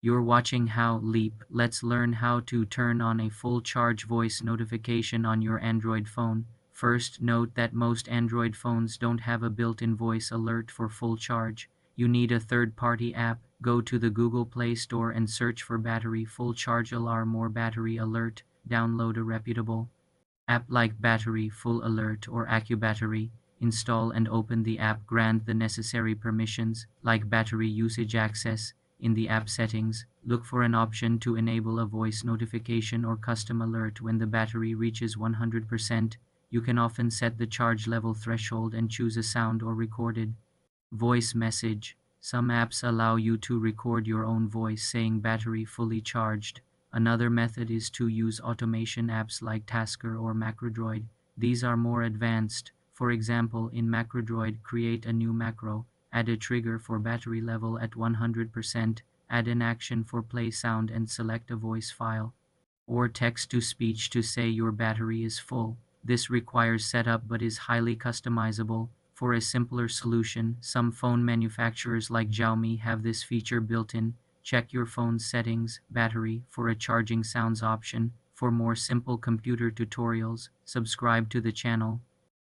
You're watching How Leap. Let's learn how to turn on a full charge voice notification on your Android phone. First, note that most Android phones don't have a built-in voice alert for full charge. You need a third-party app. Go to the Google Play Store and search for Battery Full Charge Alarm or Battery Alert. Download a reputable app like Battery Full Alert or AccuBattery. Install and open the app. Grant the necessary permissions, like battery usage access. In the app settings, look for an option to enable a voice notification or custom alert when the battery reaches 100%. You can often set the charge level threshold and choose a sound or recorded voice message. Some apps allow you to record your own voice saying battery fully charged. Another method is to use automation apps like Tasker or Macrodroid. These are more advanced. For example, in Macrodroid, create a new macro, add a trigger for battery level at 100%, add an action for play sound and select a voice file or text-to-speech to say your battery is full. This requires setup but is highly customizable. For a simpler solution, some phone manufacturers like Xiaomi have this feature built in. Check your phone's settings, battery, for a charging sounds option. For more simple computer tutorials, subscribe to the channel.